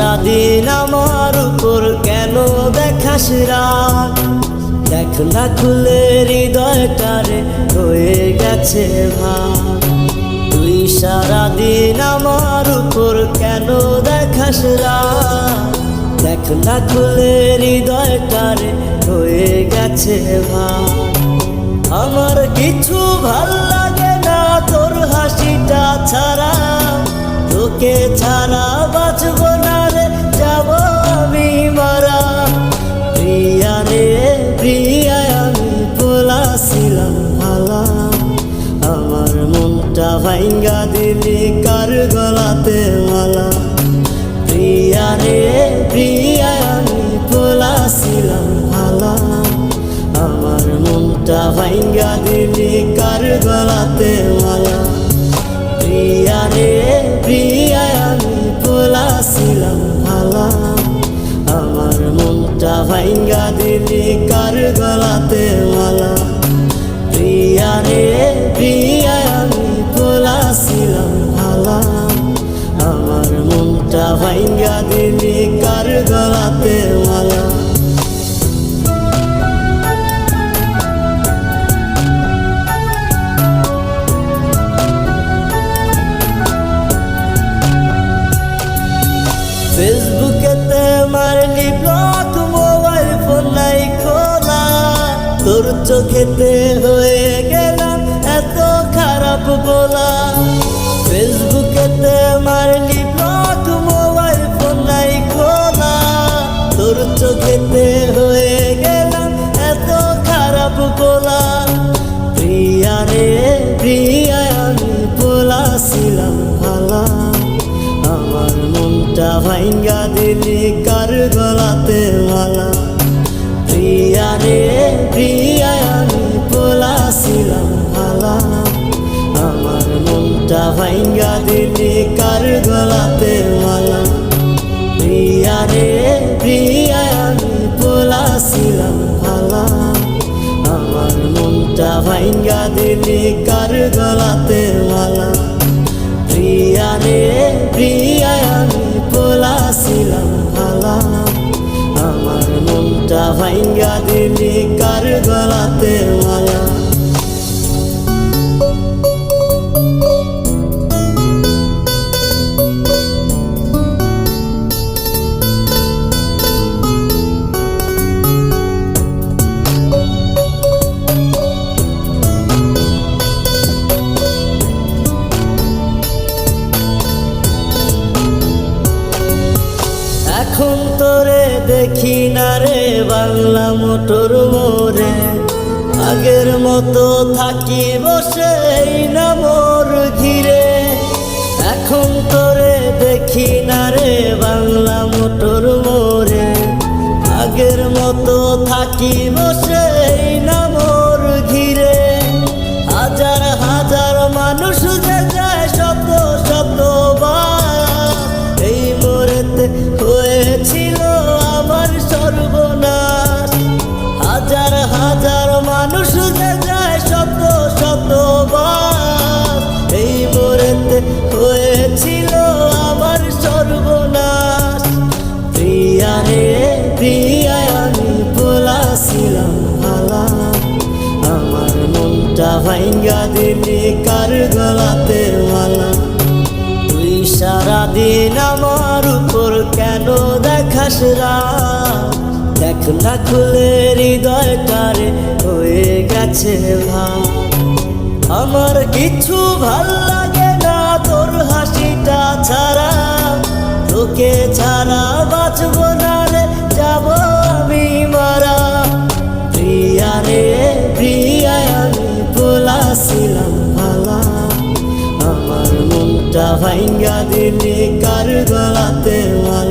সারাদিন আমার উপর কেন দেখাস রাগ? দেখ না খুলে হৃদয়টারে হয়ে গেছে ভাগ। তুই সারাদিন আমার উপর কেন দেখাস রাগ? দেখ না খুলে হৃদয়টারে হয়ে গেছে ভাগ। আমার কিছু ভাল লাগে না তোর হাসিটা ছাড়া, তোকে ছাড়া বাঁচব না রে, যাব আমি মারা। প্রিয়া রে প্রিয়া, আমি বলেছিলাম ভালা, আমার মনটা ভাঙ্গা দিলি কার গলাতে মালা। প্রিয়া রে প্রিয়া, আমি বলেছিলাম ভালা, আমার মনটা ভাঙ্গা দিলি কার গলাতে মালা। প্রিয়া রে প্রিয়া, আমি বলেছিলাম ভালা, আমার মনটা ভাঙ্গা দিলি কার গলাতে মালা। প্রিয়া রে প্রিয়া, আমি বলেছিলাম ভালা, আমার মনটা ভাঙ্গা দিলি কার গলাতে মালা। ফেসবুকেতে মারলি ব্লক, মোবাইল ফোন নাই খোলা, তোর চোখেতে হয়ে গেলাম এত খারাপ বলা। ফেসবুকেতে মারলি ব্লক, মোবাইল ফোন নাই খোলা, তোর চোখেতে হয়ে গেলাম এত খারাপ বলা। প্রিয়া রে প্রিয়া, আমি বলেছিলাম ভালা, আমার মনটা ভাঙ্গা দিলি কার গলাতে মালা। প্রিয়া রে প্রিয়া, আমি বলেছিলাম ভালা, আমার মনটা ভাঙ্গা দিলি কার গলাতে মালা। প্রিয়া রে প্রিয়া, আমি বলেছিলাম ভালা, আমার মনটা ভাঙ্গা দিলি কার গলাতে মালা। প্রিয়া রে প্রিয়া, আমি বলেছিলাম ভালা, আমার মনটা ভাঙ্গা দিলি কার গলাতে মালা। এখন তোরে দেখি না রে বাংলা মোটর মোরে, আগের মতো থাকি বসে না মোর ঘিরে। এখন তোরে দেখি না রে বাংলা মোটর মোরে, আগের মতো থাকি বসে না মোর ঘিরে। হাজার হাজার মানুষ যে যায় শত শত বার, এই মোরেতে হয়েছিল আমার সর্বনাশ। হাজার হাজার মানুষ যে যায় শত শত বার, এই মোরেতে হয়েছিল আমার সর্বনাশ। প্রিয়া রে প্রিয়া, আমি বলেছিলাম ভালা, আমার মনটা ভাঙ্গা দিলি কার গলাতে মালা। তুই সারাদিন আমার উপর কেন দেখাস রাগ? দেখ না খুলে হৃদয়টারে হয়ে গেছে ভাগ। আমার কিছু ভাল লাগে না তোর হাসিটা ছাড়া, তোকে ছাড়া বাঁচব না রে, যাব আমি মারা। প্রিয়া রে প্রিয়া, আমি বলেছিলাম ভালা, আমার মনটা ভাঙ্গা দিলি কার গলাতে মালা।